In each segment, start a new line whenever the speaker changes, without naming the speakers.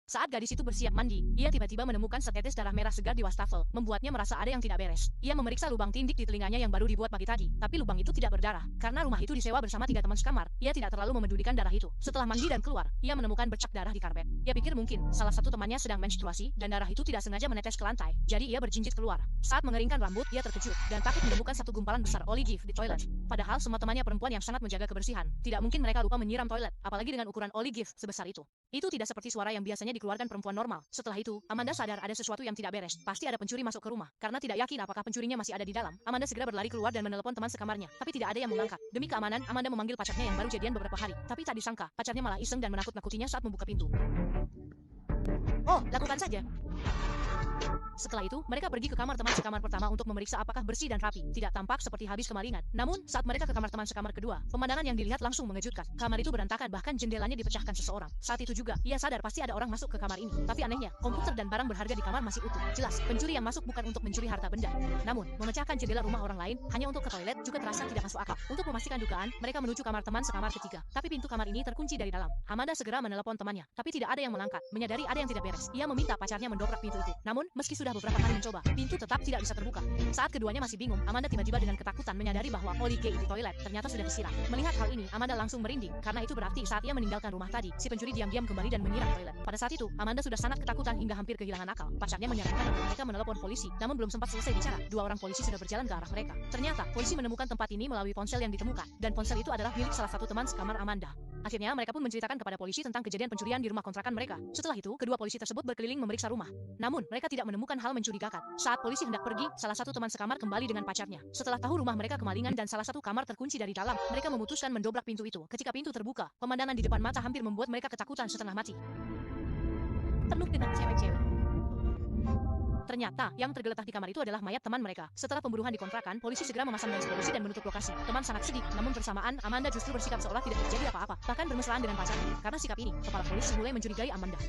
Saat gadis itu bersiap mandi, ia tiba-tiba menemukan setetes darah merah segar di wastafel, membuatnya merasa ada yang tidak beres. Ia memeriksa lubang tindik di telinganya yang baru dibuat pagi tadi, tapi lubang itu tidak berdarah. Karena rumah itu disewa bersama 3 teman sekamar, ia tidak terlalu memedulikan darah itu. Setelah mandi dan keluar, ia menemukan bercak darah di karpet. Ia pikir mungkin salah satu temannya sedang menstruasi dan darah itu tidak sengaja menetes ke lantai. Jadi ia berjinjit keluar. Saat mengeringkan rambut, ia terkejut dan takut menemukan satu gumpalan besar olive di toilet. Padahal semua temannya perempuan yang sangat menjaga kebersihan. Tidak mungkin mereka lupa menyiram toilet, apalagi dengan ukuran olive sebesar itu. Itu tidak seperti suara yang biasanya dikeluarkan perempuan normal. Setelah itu, Amanda sadar ada sesuatu yang tidak beres. Pasti ada pencuri masuk ke rumah. Karena tidak yakin apakah pencurinya masih ada di dalam, Amanda segera berlari keluar dan menelepon teman sekamarnya. Tapi tidak ada yang mengangkat. Demi keamanan, Amanda memanggil pacarnya yang baru jadian beberapa hari. Tapi tak disangka, pacarnya malah iseng dan menakut-nakutinya saat membuka pintu. Oh, lakukan saja. Setelah itu, mereka pergi ke kamar teman sekamar pertama untuk memeriksa apakah bersih dan rapi. Tidak tampak seperti habis kemalingan. Namun, saat mereka ke kamar teman sekamar kedua, pemandangan yang dilihat langsung mengejutkan. Kamar itu berantakan, bahkan jendelanya dipecahkan seseorang. Saat itu juga, ia sadar pasti ada orang masuk ke kamar ini. Tapi anehnya, komputer dan barang berharga di kamar masih utuh. Jelas, pencuri yang masuk bukan untuk mencuri harta benda. Namun, memecahkan jendela rumah orang lain hanya untuk ke toilet juga terasa tidak masuk akal. Untuk memastikan dugaan, mereka menuju kamar teman sekamar ketiga. Tapi pintu kamar ini terkunci dari dalam. Amanda segera menelepon temannya, tapi tidak ada yang mengangkat. Menyadari ada yang tidak beres, ia meminta pacarnya mendobrak pintu itu. Namun, meski sudah beberapa kali mencoba, pintu tetap tidak bisa terbuka. Saat keduanya masih bingung, Amanda tiba-tiba dengan ketakutan menyadari bahwa oli G di toilet ternyata sudah disiram. Melihat hal ini, Amanda langsung merinding, karena itu berarti saat ia meninggalkan rumah tadi, si pencuri diam-diam kembali dan menyiram toilet. Pada saat itu, Amanda sudah sangat ketakutan hingga hampir kehilangan akal. Pacarnya menyarankan agar mereka menelepon polisi, namun belum sempat selesai bicara, 2 orang polisi sudah berjalan ke arah mereka. Ternyata, polisi menemukan tempat ini melalui ponsel yang ditemukan, dan ponsel itu adalah milik salah satu teman sekamar Amanda. Akhirnya, mereka pun menceritakan kepada polisi tentang kejadian pencurian di rumah kontrakan mereka. Setelah itu, kedua polisi tersebut berkeliling memeriksa rumah. Namun, mereka tidak menemukan hal mencurigakan. Saat polisi hendak pergi, salah satu teman sekamar kembali dengan pacarnya. Setelah tahu rumah mereka kemalingan dan salah satu kamar terkunci dari dalam, mereka memutuskan mendobrak pintu itu. Ketika pintu terbuka, pemandangan di depan mata hampir membuat mereka ketakutan setengah mati. Penuh dengan cewek-cewek. Ternyata, yang tergeletak di kamar itu adalah mayat teman mereka. Setelah pembunuhan di kontrakan, polisi segera memasang garis polisi dan menutup lokasi. Teman sangat sedih, namun bersamaan, Amanda justru bersikap seolah tidak terjadi apa-apa. Bahkan bermesraan dengan pacarnya. Karena sikap ini, kepala polisi mulai mencurigai Amanda.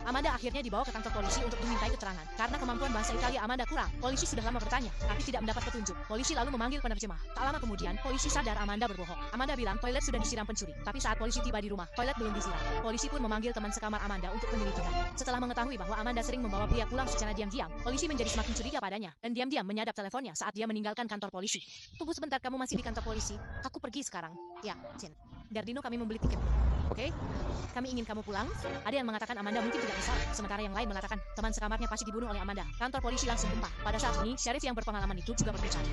Amanda akhirnya dibawa ke kantor polisi untuk dimintai keterangan. Karena kemampuan bahasa Italia Amanda kurang, polisi sudah lama bertanya, tapi tidak mendapat petunjuk. Polisi lalu memanggil penerjemah. Tak lama kemudian, polisi sadar Amanda berbohong. Amanda bilang toilet sudah disiram pencuri. Tapi saat polisi tiba di rumah, toilet belum disiram. Polisi pun memanggil teman sekamar Amanda untuk penyelidikan. Setelah mengetahui bahwa Amanda sering membawa pria pulang secara diam-diam, polisi menjadi semakin curiga padanya, dan diam-diam menyadap teleponnya saat dia meninggalkan kantor polisi. Tunggu sebentar, kamu masih di kantor polisi? Aku pergi sekarang. Ya, Chin. Dardino, kami membeli tiket. Oke? Kami ingin kamu pulang. Ada yang mengatakan Amanda mungkin tidak bersalah, sementara yang lain mengatakan teman sekamarnya pasti dibunuh oleh Amanda. Kantor polisi langsung gempar. Pada saat ini, syarif yang berpengalaman itu juga berbicara.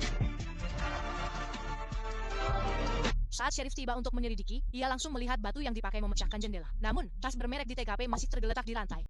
Saat syarif tiba untuk menyelidiki, ia langsung melihat batu yang dipakai memecahkan jendela. Namun, tas bermerek di TKP masih tergeletak di lantai.